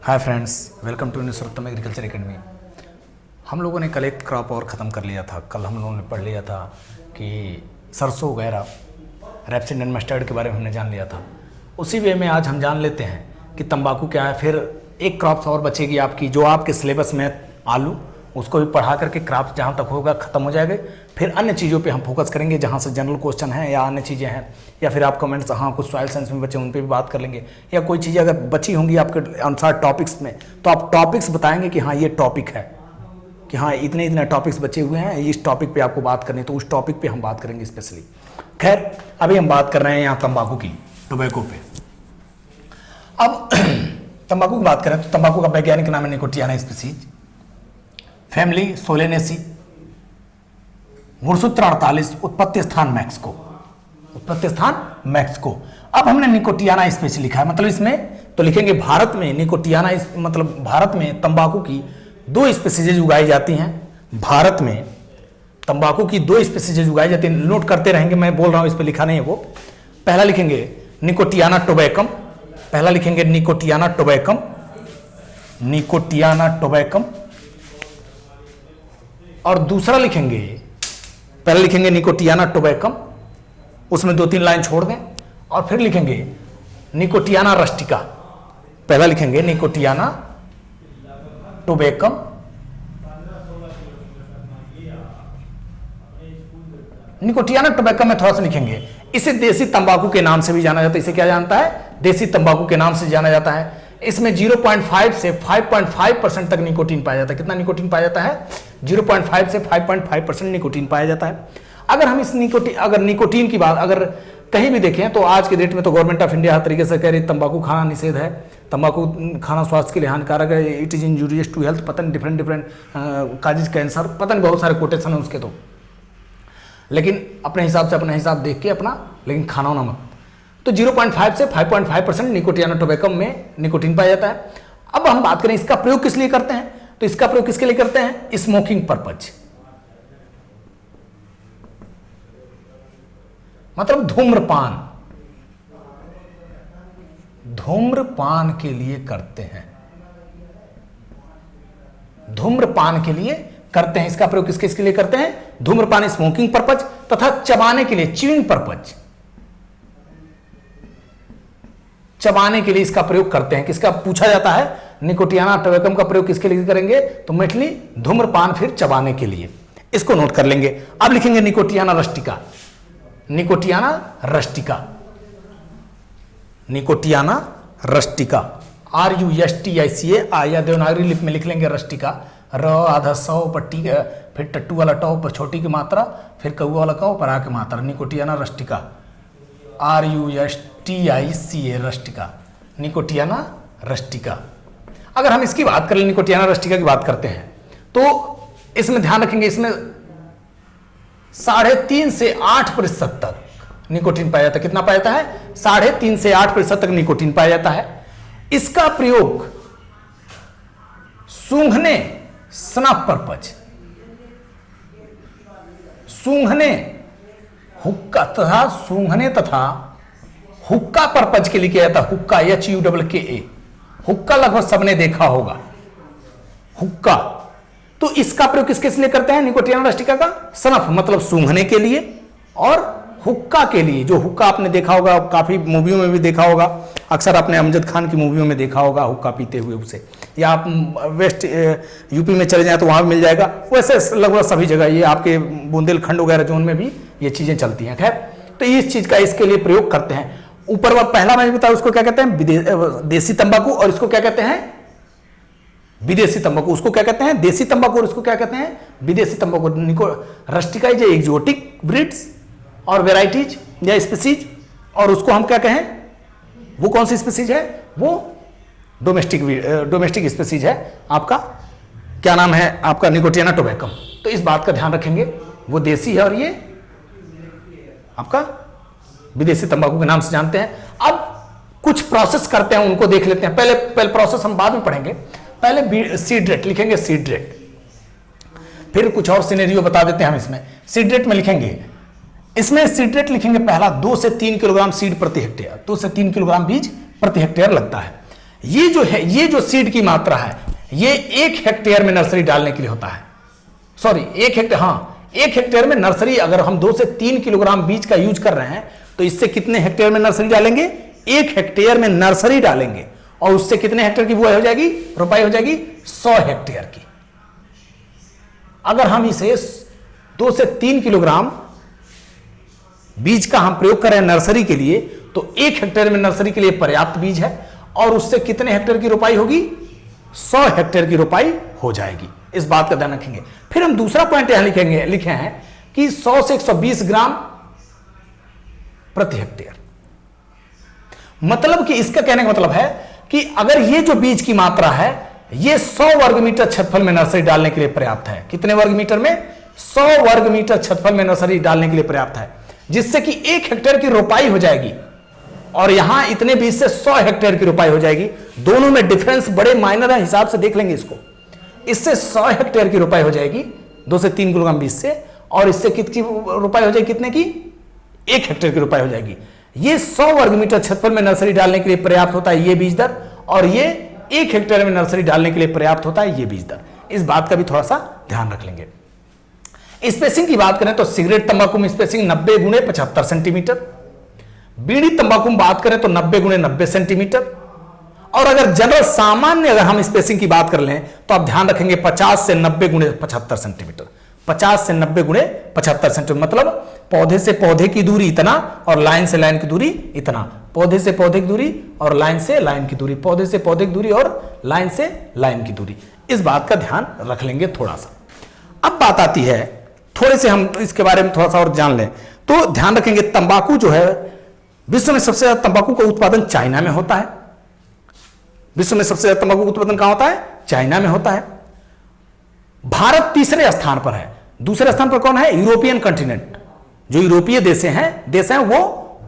Hi friends, welcome to सर्वोत्तम agriculture academy. हम लोगों ने कल एक क्रॉप और ख़त्म कर लिया था। कल हम लोगों ने पढ़ लिया था कि सरसों वगैरह रेपसीड एंड मस्टर्ड के बारे में हमने जान लिया था। उसी वे में आज हम जान लेते हैं कि तंबाकू क्या है। फिर एक क्रॉप्स और बचेगी आपकी, जो आपके सिलेबस में आलू, उसको भी पढ़ा करके क्रॉप जहाँ तक होगा ख़त्म हो जाएगा। फिर अन्य चीज़ों पे हम फोकस करेंगे जहाँ से जनरल क्वेश्चन है या अन्य चीज़ें हैं, या फिर आप कमेंट्स हाँ कुछ सॉइल साइंस में बचे उन पे भी बात कर लेंगे, या कोई चीज़ें अगर बची होंगी आपके अनुसार टॉपिक्स में तो आप टॉपिक्स बताएंगे कि हाँ ये टॉपिक है, कि हाँ इतने इतने टॉपिक्स बचे हुए हैं, इस टॉपिक पे आपको बात करनी है, तो उस टॉपिक पे हम बात करेंगे स्पेशली। खैर अभी हम बात कर रहे हैं यहाँ तंबाकू की, टोबैको पे। अब तंबाकू की बात करें तो तंबाकू का वैज्ञानिक नाम है निकोटियाना स्पीसीज, फैमिली सोलेनेसी, गुणसूत्र 48, उत्पत्ति स्थान मैक्सिको, उत्पत्ति स्थान मैक्सिको। अब हमने निकोटियाना स्पीसीज लिखा है, मतलब इसमें तो लिखेंगे भारत में निकोटियाना, मतलब भारत में तंबाकू की 2 स्पीसीज उगाई जाती हैं। भारत में तंबाकू की 2 स्पीसीज उगाई जाती हैं। नोट करते रहेंगे, मैं बोल रहा हूं, इस पर लिखा नहीं है वो। पहला लिखेंगे निकोटियाना टोबैकम, पहला लिखेंगे निकोटियाना टोबैकम, निकोटियाना टोबैकम, और दूसरा लिखेंगे, पहले लिखेंगे निकोटियाना टोबैकम, उसमें 2-3 लाइन छोड़ दें, और फिर लिखेंगे निकोटियाना रस्टिका। पहला लिखेंगे निकोटियाना टोबैकम, निकोटियाना टोबैकम में थोड़ा सा लिखेंगे, इसे देसी तंबाकू के नाम से भी जाना जाता है। इसे क्या जानता है? देसी तंबाकू के नाम से जाना जाता है। इसमें 0.5 से 5.5% तक निकोटीन पाया जाता है। कितना निकोटीन पाया जाता है? 0.5 से 5.5% निकोटीन पाया जाता है। अगर हम इस निकोटीन की बात अगर कहीं भी देखें तो आज के डेट में तो गवर्नमेंट ऑफ इंडिया हर तरीके से कह रही है तंबाकू खाना निषेध है, तंबाकू खाना स्वास्थ्य के लिए हानिकारक है, it is injurious to health, पता नहीं डिफरेंट काजेज कैंसर, पता नहीं बहुत सारे कोटेशन है उसके। तो लेकिन अपने हिसाब देख के अपना, लेकिन खाना होना मत। तो 0.5 से 5.5% निकोटियाना टोबैकम में निकोटीन पाया जाता है। अब हम बात करें इसका प्रयोग किस लिए करते हैं, तो इसका प्रयोग किसके लिए करते हैं? स्मोकिंग पर्पज, मतलब धूम्रपान, धूम्रपान के लिए करते हैं, धूम्रपान के लिए करते हैं। इसका प्रयोग किसके लिए करते हैं? धूम्रपान, स्मोकिंग पर्पज, तथा चबाने के लिए, च्यूइंग पर्पज, चबाने के लिए इसका प्रयोग करते हैं। किसका पूछा जाता है? निकोटियाना टोबैकम का प्रयोग किसके लिए करेंगे? तो मेनली धूम्रपान, फिर चबाने के लिए। इसको नोट कर लेंगे। अब लिखेंगे Nicotiana rustica, Nicotiana rustica, Nicotiana rustica, RUSTICA, या देवनागरी लिपि में लिख लेंगे रस्टिका, र आधा सौ पट्टी, फिर टट्टू वाला टॉ पर छोटी की मात्रा, फिर कौआ वाला का पर आ की मात्रा, Nicotiana rustica, RUSTICA rustica, Nicotiana rustica. अगर हम इसकी बात करें, निकोटियाना रस्टिका की बात करते हैं, तो इसमें ध्यान रखेंगे, इसमें 3.5 से 8% तक निकोटीन पाया जाता है। कितना पाया जाता है? 3.5 से 8% तक निकोटीन पाया जाता है। इसका प्रयोग सूंघने, स्नफ पर्पज, सूंघने, हुक्का तथा सूंघने तथा हुक्का पर्पज के लिए किया जाता है। हुक्का, HUKKA, हुक्का लगभग सबने देखा होगा, हुक्का। तो इसका प्रयोग किसके लिए करते हैं? निकोटियाना रस्टिका का स्नफ, मतलब सूंघने के लिए, और हुक्का के लिए। जो हुक्का आपने देखा होगा, काफी मूवियों में भी देखा होगा, अक्सर आपने अमजद खान की मूवियों में देखा होगा हुक्का पीते हुए उसे, या आप वेस्ट यूपी में चले जाएं तो वहां भी मिल जाएगा। वैसे लगभग सभी जगह, ये आपके बुंदेलखंड वगैरह जोन में भी ये चीजें चलती हैं। खैर, तो इस चीज का इसके लिए प्रयोग करते हैं। ऊपर वह पहला मैंने बताया, उसको क्या कहते हैं? देसी तंबाकू, और इसको क्या कहते हैं? विदेशी तंबाकू। उसको क्या कहते हैं? देसी तंबाकू, और इसको क्या कहते हैं? विदेशी तंबाकू। निको रस्टिका इज एक्सोटिक ब्रीड्स और वेराइटीज या स्पीसीज, और उसको हम क्या कहें? वो कौन सी स्पीसीज है? वो डोमेस्टिक स्पीसीज है आपका। क्या नाम है आपका? Nicotiana tabacum. तो इस बात का ध्यान रखेंगे, वो देसी है और ये आपका विदेशी तंबाकू के नाम से जानते हैं। अब कुछ प्रोसेस करते हैं, उनको देख लेते हैं। पहले प्रोसेस हम बाद में पढ़ेंगे। पहले सीड रेट लिखेंगे, सीड रेट, फिर कुछ और सिनेरियो बता देते हैं हम इसमें। सीड रेट में लिखेंगे, इसमें सीड रेट लिखेंगे पहला 2 से 3 किलोग्राम सीड प्रति हेक्टेयर, 2 से 3 किलोग्राम बीज प्रति हेक्टेयर लगता है। ये जो है, ये जो सीड की मात्रा है, ये 1 हेक्टेयर में नर्सरी डालने के लिए होता है। सॉरी 1 हेक्टेयर, हाँ 1 हेक्टेयर में नर्सरी, अगर हम 2 से 3 किलोग्राम बीज का यूज कर रहे हैं तो इससे कितने हेक्टेयर में नर्सरी डालेंगे? 1 हेक्टेयर में नर्सरी डालेंगे और उससे कितने हेक्टेयर की बुआई हो जाएगी, रोपाई हो जाएगी? 100 हेक्टेयर की। अगर हम इसे 2 से 3 किलोग्राम बीज का हम प्रयोग करें नर्सरी के लिए तो 1 हेक्टेयर में नर्सरी के लिए पर्याप्त बीज है और उससे कितने हेक्टेयर की रोपाई होगी? 100 हेक्टेयर की रोपाई हो जाएगी। इस बात का ध्यान रखेंगे। फिर हम दूसरा पॉइंट यहां लिखे हैं कि 100 से 120 ग्राम प्रति हेक्टेयर। मतलब कि इसका कहने का मतलब है कि अगर ये जो बीज की मात्रा है ये 100 वर्ग मीटर क्षेत्रफल में नर्सरी डालने के लिए पर्याप्त है। कितने वर्ग मीटर में? 100 वर्ग मीटर क्षेत्रफल में नर्सरी डालने के लिए पर्याप्त है, जिससे कि 1 हेक्टेयर की रोपाई हो जाएगी और यहां इतने बीज से 100 हेक्टेयर की रोपाई हो जाएगी। दोनों में डिफरेंस बड़े माइनर है, हिसाब से देख लेंगे इसको। इससे 100 हेक्टेयर की रोपाई हो जाएगी 2 से 3 किलोग्राम बीज से, और इससे कितनी रोपाई हो जाएगी? कितने की? 1 हेक्टेयर की रोपाई हो जाएगी। ये 100 वर्ग मीटर क्षेत्रफल में नर्सरी डालने के लिए पर्याप्त होता है ये बीज दर, और ये 1 हेक्टेयर में नर्सरी डालने के लिए पर्याप्त होता है ये बीज दर। इस बात का भी थोड़ा सा ध्यान रख लेंगे। स्पेसिंग की बात करें तो सिगरेट तंबाकू में स्पेसिंग 90 गुणे 75 सेंटीमीटर, बीड़ी तंबाकू में बात करें तो 90 गुणे 90 सेंटीमीटर, और अगर जनरल सामान्य अगर हम स्पेसिंग की बात कर लें तो आप ध्यान रखेंगे 50 से 90 गुणे 75 सेंटीमीटर। 50 से 90 गुणे 75 सेंटीमीटर मतलब पौधे से पौधे की दूरी इतना और लाइन से लाइन की दूरी इतना, पौधे से पौधे की दूरी और लाइन से लाइन की दूरी, पौधे से पौधे की दूरी और लाइन से लाइन की दूरी। इस बात का ध्यान रख लेंगे थोड़ा सा। अब बात आती है, थोड़े से हम इसके बारे में थोड़ा सा और जान लें तो ध्यान रखेंगे तंबाकू जो है, विश्व में सबसे ज्यादा तंबाकू का उत्पादन चाइना में होता है। विश्व में सबसे ज्यादा तंबाकू का उत्पादन कहां होता है? चाइना में होता है। भारत तीसरे स्थान पर है। दूसरे स्थान पर कौन है? European continent. जो यूरोपीय देश हैं वो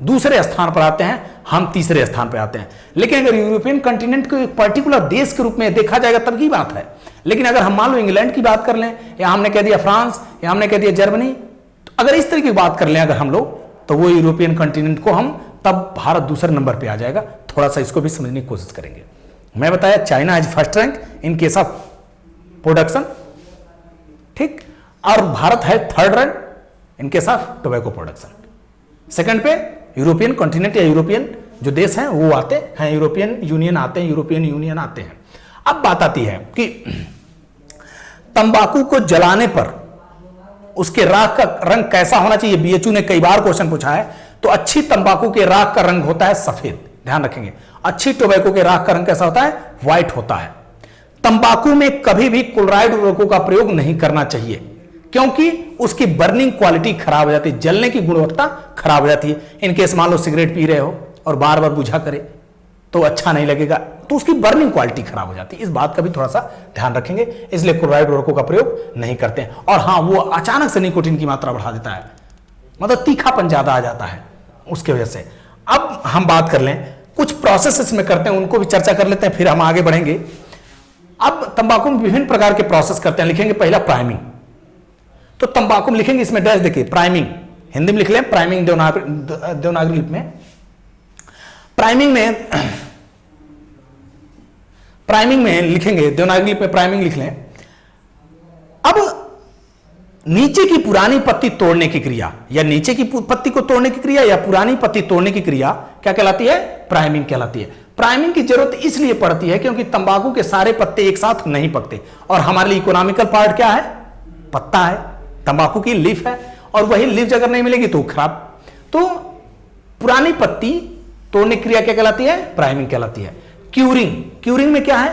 दूसरे स्थान पर आते हैं, हम तीसरे स्थान पर आते हैं। लेकिन अगर यूरोपियन कंटिनेंट को एक पर्टिकुलर देश के रूप में देखा जाएगा तब की बात है। लेकिन अगर हम मान लो इंग्लैंड की बात कर लें, या हमने कह दिया फ्रांस, या हमने कह दिया जर्मनी, तो अगर इस तरह की बात कर लें अगर हम लोग, तो वो यूरोपियन कंटिनेंट को हम, तब भारत दूसरे नंबर पे आ जाएगा। थोड़ा सा इसको भी समझने की कोशिश करेंगे। मैं बताया China is first rank in case of production, ठीक, और भारत है third rank in case of tobacco production. Second पे यूरोपियन कॉन्टिनेंट या यूरोपियन जो देश हैं वो आते हैं, यूरोपियन यूनियन आते हैं, यूरोपियन यूनियन आते हैं। अब बात आती है कि तंबाकू को जलाने पर उसके राख का रंग कैसा होना चाहिए। बीएचयू ने कई बार क्वेश्चन पूछा है। तो अच्छी तंबाकू के राख का रंग होता है सफेद, ध्यान रखेंगे। अच्छी टोबैको के राख का रंग कैसा होता है? व्हाइट होता है। तंबाकू में कभी भी क्लोराइड उर्वरकों का प्रयोग नहीं करना चाहिए, क्योंकि उसकी बर्निंग क्वालिटी खराब हो जाती है, जलने की गुणवत्ता खराब हो जाती है। इनकेस मान लो सिगरेट पी रहे हो और बार बार बुझा करे तो अच्छा नहीं लगेगा, तो उसकी बर्निंग क्वालिटी खराब हो जाती है। इस बात का भी थोड़ा सा ध्यान रखेंगे, इसलिए क्लोराइड उर्वरकों का प्रयोग नहीं करते हैं। और हाँ, वो अचानक से निकोटीन की मात्रा बढ़ा देता है, मतलब तीखापन ज्यादा आ जाता है उसकी वजह से। अब हम बात कर लें, कुछ प्रोसेस इसमें करते हैं, उनको भी चर्चा कर लेते हैं, फिर हम आगे बढ़ेंगे। अब तंबाकू में विभिन्न प्रकार के प्रोसेस करते हैं। लिखेंगे पहला प्राइमिंग, तो तंबाकू में लिखेंगे इसमें डैश, देखिए प्राइमिंग हिंदी में लिख लें, प्राइमिंग देवनागरी लिपि में। प्राइमिंग में लिखेंगे देवनागरी लिपि में, प्राइमिंग लिख लें। अब नीचे की पुरानी पत्ती तोड़ने की क्रिया, या नीचे की पत्ती को तोड़ने की क्रिया या पुरानी पत्ती तोड़ने की क्रिया क्या कहलाती है? प्राइमिंग कहलाती है। प्राइमिंग की जरूरत इसलिए पड़ती है क्योंकि तंबाकू के सारे पत्ते एक साथ नहीं पकते, और हमारे लिए इकोनॉमिकल पार्ट क्या है? पत्ता है, तंबाकू की लीफ है, और वही लीफ अगर नहीं मिलेगी तो खराब। तो पुरानी पत्ती तोड़ने की क्रिया क्या कहलाती है? प्राइमिंग कहलाती है। क्यूरिंग, क्यूरिंग में क्या है?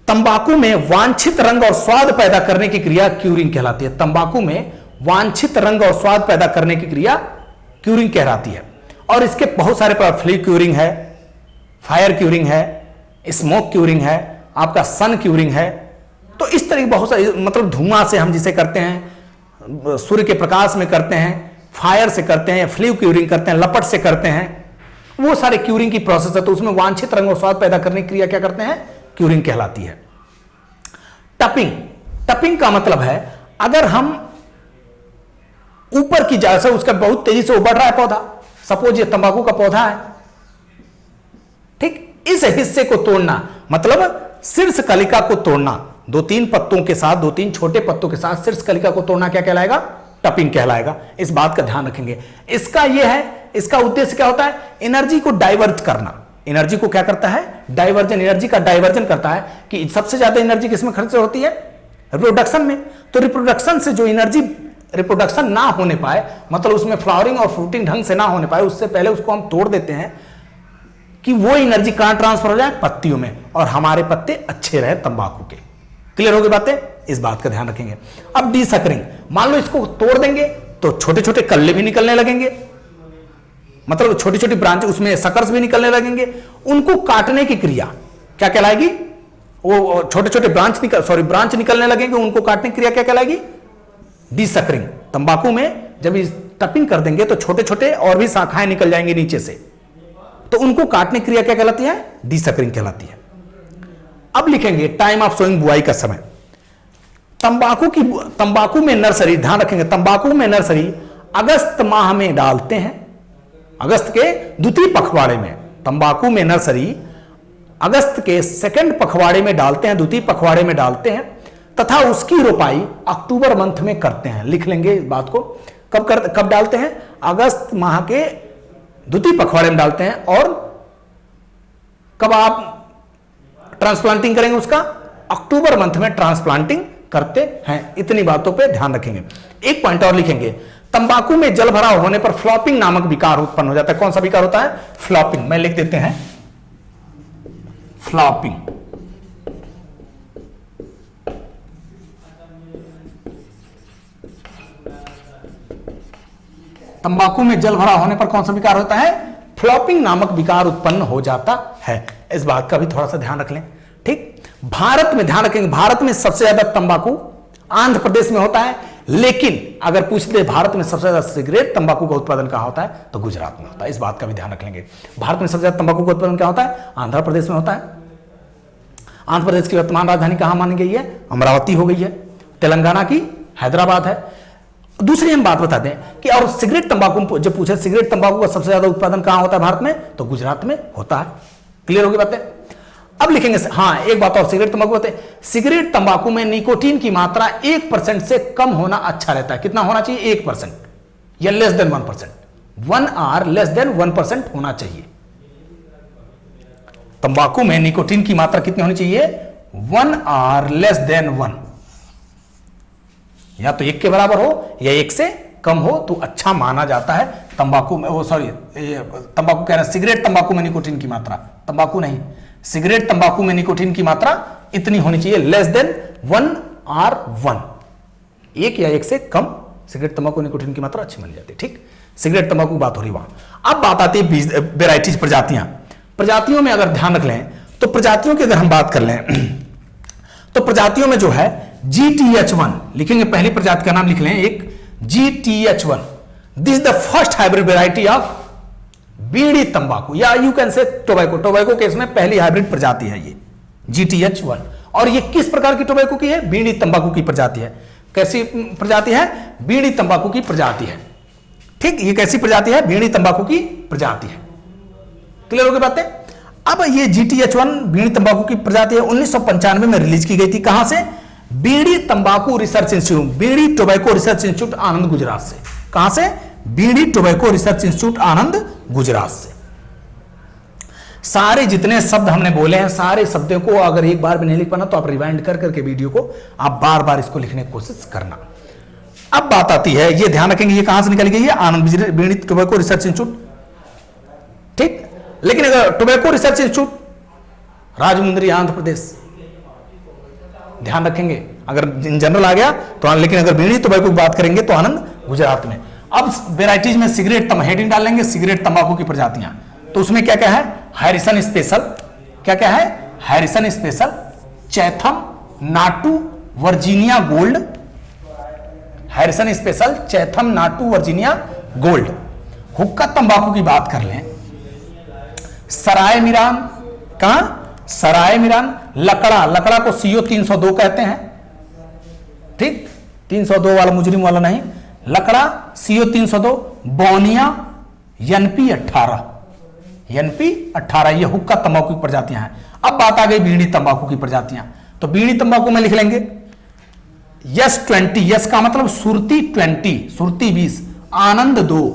तंबाकू में वांछित रंग और स्वाद पैदा करने की क्रिया क्यूरिंग कहलाती है। तंबाकू में वांछित रंग और स्वाद पैदा करने की क्रिया क्यूरिंग कहलाती है। और इसके बहुत सारे फ्लेम क्यूरिंग है, फायर क्यूरिंग है, स्मोक क्यूरिंग है, आपका सन क्यूरिंग है। तो इस तरह की बहुत सारी, मतलब धुआं से हम जिसे करते हैं, सूर्य के प्रकाश में करते हैं, फायर से करते हैं, फ्लेम क्यूरिंग करते हैं, लपट से करते हैं, वो सारे क्यूरिंग की प्रोसेस है। तो उसमें वांछित रंग और स्वाद पैदा करने की क्रिया क्या करते हैं? क्यूरिंग कहलाती है। टपिंग, टपिंग का मतलब है अगर हम ऊपर की जगह से उसका बहुत तेजी से उबड़ रहा है पौधा, सपोज ये तंबाकू का पौधा है, ठीक, इस हिस्से को तोड़ना मतलब शीर्ष कलिका को तोड़ना, 2-3 पत्तों के साथ, 2-3 छोटे पत्तों के साथ शीर्ष कलिका को तोड़ना क्या कहलाएगा? टपिंग कहलाएगा। इस बात का ध्यान रखेंगे। इसका यह है, इसका उद्देश्य क्या होता है? एनर्जी को डाइवर्ट करना। एनर्जी को क्या करता है? डाइवर्जन, एनर्जी का डाइवर्जन करता है कि सबसे ज्यादा एनर्जी किसमें खर्च होती है? रिप्रोडक्शन में। तो रिप्रोडक्शन से जो एनर्जी, रिप्रोडक्शन ना होने पाए, मतलब उसमें फ्लावरिंग और फ्रूटिंग ढंग से ना होने पाए, उससे पहले उसको हम तोड़ देते हैं कि वो एनर्जी कहां ट्रांसफर हो जाए? पत्तियों में, और हमारे पत्ते अच्छे रहे तंबाकू के। क्लियर होगी बातें? इस बात का ध्यान रखेंगे। अब डीसकरिंग, मान लो इसको तोड़ देंगे तो छोटे छोटे कल्ले भी निकलने लगेंगे, मतलब छोटी छोटी ब्रांच, उसमें सकर्स भी निकलने लगेंगे। उनको काटने की क्रिया क्या कहलाएगी? वो छोटे छोटे ब्रांच निकलने लगेंगे, उनको काटने की क्रिया क्या कहलाएगी? डीसकरिंग। तंबाकू में जब टपिंग कर देंगे तो छोटे छोटे और भी शाखाएं निकल जाएंगी नीचे से, तो उनको काटने की क्रिया क्या कहलाती है? डीसकरिंग कहलाती है। अब लिखेंगे टाइम ऑफ सोइंग, बुआई का समय। तंबाकू में नर्सरी, ध्यान रखेंगे, तंबाकू में नर्सरी अगस्त माह में डालते हैं, अगस्त के द्वितीय पखवाड़े में। तंबाकू में नर्सरी अगस्त के सेकंड पखवाड़े में डालते हैं, द्वितीय पखवाड़े में डालते हैं, तथा उसकी रोपाई अक्टूबर मंथ में करते हैं। लिख लेंगे इस बात को। कब डालते हैं? अगस्त माह के द्वितीय पखवाड़े में डालते हैं। और कब आप ट्रांसप्लांटिंग करेंगे उसका? अक्टूबर मंथ में ट्रांसप्लांटिंग करते हैं। इतनी बातों पे ध्यान रखेंगे। एक पॉइंट और लिखेंगे, तंबाकू में जल भराव होने पर फ्लॉपिंग नामक विकार उत्पन्न हो जाता है। कौन सा विकार होता है? फ्लॉपिंग। मैं लिख देते हैं फ्लॉपिंग। तंबाकू में जल भराव होने पर कौन सा विकार होता है? फ्लॉपिंग नामक विकार उत्पन्न हो जाता है। इस बात का भी थोड़ा सा ध्यान रख लें। ठीक। भारत में ध्यान रखेंगे, भारत में सबसे ज्यादा तंबाकू आंध्र प्रदेश में होता है, लेकिन अगर पूछ ले भारत में सबसे ज्यादा सिगरेट तंबाकू का उत्पादन कहां होता है, तो गुजरात में होता है। इस बात का भी ध्यान रख लेंगे। भारत में सबसे ज्यादा तंबाकू का उत्पादन क्या होता है? आंध्र प्रदेश में होता है। आंध्र प्रदेश की वर्तमान राजधानी कहां मानी गई है? अमरावती हो गई है। तेलंगाना की हैदराबाद है। दूसरी हम बात बता दें कि और सिगरेट तंबाकू, जब पूछे सिगरेट तंबाकू का सबसे ज्यादा उत्पादन कहां होता है भारत में, तो गुजरात में होता है। क्लियर होगी बातें? अब लिखेंगे, हाँ एक बात और, सिगरेट तंबाकू होते हैं, सिगरेट तंबाकू में निकोटीन की मात्रा 1% से कम होना अच्छा रहता है। कितना होना चाहिए? 1% या less than 1%। 1 or less than 1% होना चाहिए। तंबाकू में निकोटीन की मात्रा कितनी होनी चाहिए? 1 आर लेस देन 1, या तो 1 के बराबर हो या 1 से कम हो तो अच्छा माना जाता है। तंबाकू में, वो सॉरी, तंबाकू कह रहे हैं, सिगरेट तंबाकू में निकोटीन की मात्रा, तंबाकू नहीं, सिगरेट तंबाकू में निकोटीन की मात्रा इतनी होनी चाहिए, लेस देन 1 आर 1, 1 या 1 से कम सिगरेट तंबाकू निकोटीन की मात्रा अच्छी मानी जाती है। ठीक, सिगरेट तंबाकू बात हो रही वहां। अब बात आती है वेराइटीज, प्रजातियां। प्रजातियों में अगर ध्यान रख लें तो प्रजातियों की अगर हम बात कर लें तो प्रजातियों में जो है GTH1 लिखेंगे, पहली प्रजाति का नाम लिख लें, एक GTH1। This is the first hybrid variety of bidi tambaku, या you can say tobacco. Tobacco के इसमें पहली हाइब्रिड प्रजाति है ये GTH1। और ये किस प्रकार की टोबैको की है? बीड़ी तंबाकू की प्रजाति है। कैसी प्रजाति है? बीड़ी तंबाकू की प्रजाति है। ठीक, ये कैसी प्रजाति है? बीड़ी तंबाकू की प्रजाति है। क्लियर हो गई बातें? अब ये GTH1 बीड़ी तंबाकू की प्रजाति है, 1995 में रिलीज की गई थी। कहां से? बीड़ी तंबाकू रिसर्च इंस्टीट्यूट, बीड़ी टोबैको रिसर्च इंस्टीट्यूट आनंद, गुजरात से। कहां से? बीड़ी टोबैको रिसर्च इंस्टीट्यूट आनंद, गुजरात से। सारे जितने शब्द हमने बोले हैं, सारे शब्दों को अगर एक बार भी नहीं लिख पाना तो आप रिवाइंड कर करके वीडियो को आप बार बार इसको लिखने की कोशिश करना। अब बात आती है, ये ध्यान रखेंगे, ये कहां से निकल गई है? Anand bidi tobacco research institute. ठीक, लेकिन अगर tobacco research institute Rajahmundry, Andhra Pradesh, ध्यान रखेंगे। अगर इन जनरल आ गया तो, लेकिन अगर बीड़ी टोबैको की बात करेंगे तो आनंद, गुजरात में। अब वेराइटीज में सिगरेट हेडिंग डाल लेंगे, सिगरेट तंबाकू की प्रजातियां। तो उसमें क्या क्या है? हैरिसन स्पेशल, क्या क्या है? Harrison special, Chatham, Naatu, Virginia gold, Harrison special, Chatham, Naatu, Virginia gold. हुक्का तंबाकू की बात कर लें, सराय मिरान, कहां? सराय मिरान। लकड़ा, लकड़ा को CO 302 कहते हैं। ठीक, 302 वाला मुजरिम वाला नहीं, लकड़ा CO 302। बोनिया NP 18, एनपी 18 ये हुक्का तंबाकू की प्रजातियां हैं। अब बात आ गई बीड़ी तंबाकू की प्रजातियां। तो बीड़ी तंबाकू में लिख लेंगे यस 20, यस का मतलब सुरती 20, सुरती 20, आनंद 2,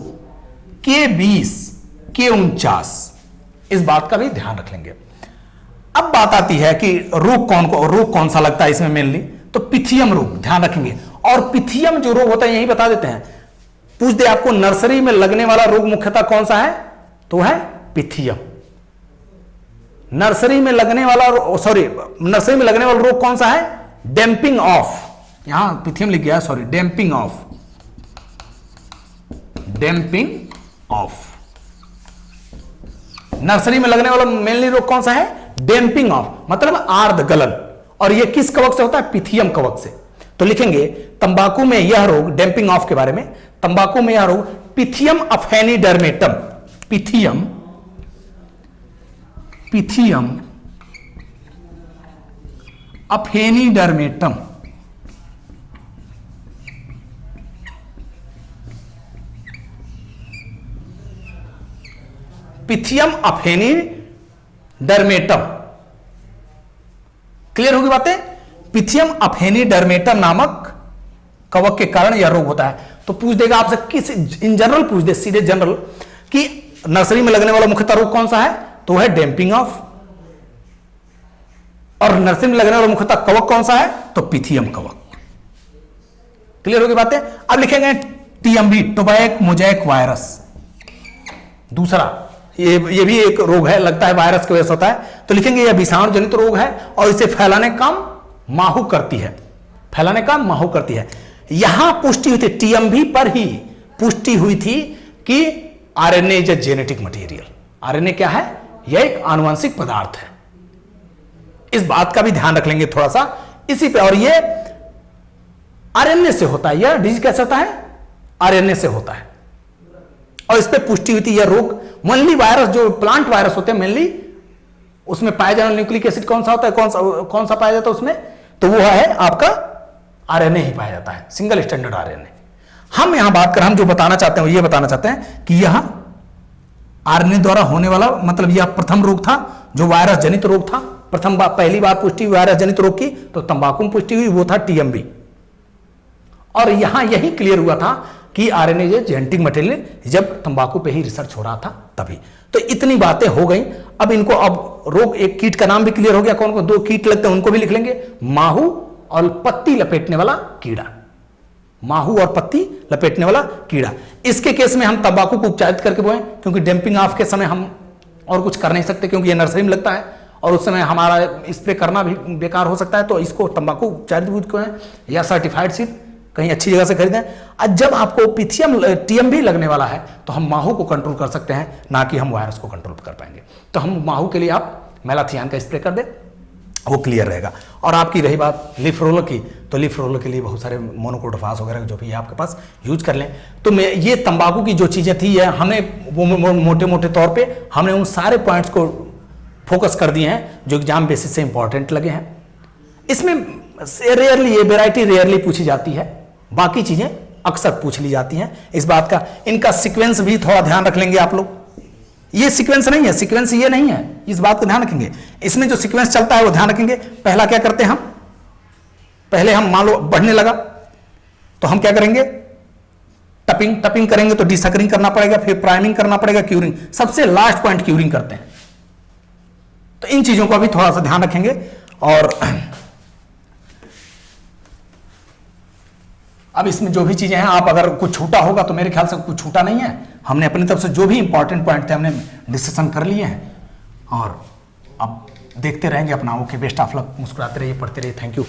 के 20, के 49, इस बात का भी ध्यान रख लेंगे। अब बात आती है कि रोग कौन सा लगता है इसमें मेनली, तो पिथियम रोग ध्यान रखेंगे। और पिथियम जो रोग होता है यही बता देते हैं, पूछ दे आपको नर्सरी में लगने वाला रोग मुख्यतः कौन सा है, तो है पिथियम। नर्सरी में लगने वाला रोग कौन सा है, डैंपिंग ऑफ, यहां पिथियम लिख गया, सॉरी, डैंपिंग ऑफ। नर्सरी में लगने वाला मेनली रोग कौन सा है, डैंपिंग ऑफ, मतलब आर्द्र गलन। और यह किस कवक से होता है, पिथियम कवक से। तो लिखेंगे तंबाकू में यह रोग, डैंपिंग ऑफ के बारे में, तंबाकू में यह रोग पिथियम अफेनिडर्मेटम, पिथियम अफेनिडर्मेटम, पिथियम अफेनिडर्मेटम, क्लियर होगी बातें। पिथियम अफेनिडर्मेटम नामक कवक के कारण यह रोग होता है। तो पूछ देगा आपसे, किस इन जनरल पूछ दे, सीधे जनरल, कि नर्सरी में लगने वाला मुख्यतः रोग कौन सा है, तो है डैंपिंग ऑफ। और नर्सरी में लगने वाला मुख्यतः कवक कौन सा है, तो पिथियम कवक। क्लियर होगी बातें। अब लिखेंगे टीएमवी, टोबैक मोजैक वायरस, दूसरा ये भी एक रोग है, लगता है वायरस की वजह से होता है। तो लिखेंगे यह विषाणु जनित रोग है और इसे फैलाने का काम माहू करती है, फैलाने का माहू करती है। यहां पुष्टि हुई थी, टीएमवी पर ही पुष्टि हुई थी कि RNA is a genetic material. RNA क्या है, यह एक आनुवंशिक पदार्थ है। इस बात का भी ध्यान रख लेंगे थोड़ा सा इसी पे। और यह आरएनए से होता है, यह डिजीज कैसे होता है, आरएनए से होता है। और इस पे पुष्टि हुई थी, यह रोग मेनली वायरस, जो प्लांट वायरस होते हैं मेनली, उसमें पाया जाने वाला न्यूक्लिक एसिड कौन सा होता है, कौन सा पाया जाता है उसमें, तो वो है आपका आरएनए ही पाया जाता है, सिंगल स्टैंडर्ड आरएनए। हम यहां बात कर, हम जो बताना चाहते हैं वो ये बताना चाहते हैं कि यह आरएनए द्वारा होने वाला, मतलब यह प्रथम रोग था जो वायरस जनित रोग था। पहली बार पुष्टि हुई वायरस जनित रोग की तो तंबाकू में पुष्टि हुई, वो था टीएमवी। और यहां यही क्लियर हुआ था कि आरएनए जेनेटिक मटेरियल, जब तंबाकू पे ही रिसर्च हो रहा था तभी। तो इतनी बातें हो गई। अब इनको, अब रोग, एक कीट का नाम भी क्लियर हो गया, कौन कौन 2 कीट लगते हैं उनको भी लिख लेंगे, माहू और पत्ती लपेटने वाला कीड़ा, माहू और पत्ती लपेटने वाला कीड़ा। इसके केस में हम तंबाकू को उपचारित करके बोए, क्योंकि डैंपिंग ऑफ के समय हम और कुछ कर नहीं सकते, क्योंकि ये नर्सरी में लगता है और उस समय हमारा स्प्रे करना भी बेकार हो सकता है। तो इसको तंबाकू उपचारित को है या सर्टिफाइड सीड कहीं अच्छी जगह से खरीदें। आज जब आपको पिथियम टीएमवी लगने वाला है तो हम माहू को कंट्रोल कर सकते हैं, ना कि हम वायरस को कंट्रोल कर पाएंगे। तो हम माहू के लिए आप मेलाथियान का स्प्रे कर दें, वो क्लियर रहेगा। और आपकी रही बात लीफ रोलर की, तो लीफ रोलर के लिए बहुत सारे मोनोक्रोटोफास वगैरह जो भी है आपके पास यूज कर लें। तो मैं ये तंबाकू की जो चीज़ें थी, ये हमने वो मोटे मोटे तौर पे हमने उन सारे पॉइंट्स को फोकस कर दिए हैं जो एग्जाम बेसिस से इंपॉर्टेंट लगे हैं। इसमें रेयरली, ये वेराइटी रेयरली पूछी जाती है, बाकी चीजें अक्सर पूछ ली जाती हैं। इस बात का, इनका सीक्वेंस भी थोड़ा ध्यान रख लेंगे आप लोग। ये सीक्वेंस नहीं है, सीक्वेंस ये नहीं है, इस बात को ध्यान रखेंगे। इसमें जो सीक्वेंस चलता है वो ध्यान रखेंगे। पहला क्या करते हैं हम, पहले हम मान लो बढ़ने लगा तो हम क्या करेंगे, टपिंग करेंगे तो डिसकरिंग करना पड़ेगा, फिर प्राइमिंग करना पड़ेगा, क्यूरिंग, सबसे लास्ट पॉइंट क्यूरिंग करते हैं। तो इन चीजों का भी थोड़ा सा ध्यान रखेंगे। और अब इसमें जो भी चीजें हैं, आप अगर कुछ छूटा होगा तो मेरे ख्याल से कुछ छूटा नहीं है। हमने अपनी तरफ से जो भी इंपॉर्टेंट पॉइंट थे हमने डिस्कशन कर लिए हैं। और अब देखते रहेंगे अपना। ओके, बेस्ट ऑफ लक, मुस्कुराते रहिए, पढ़ते रहिए, थैंक यू।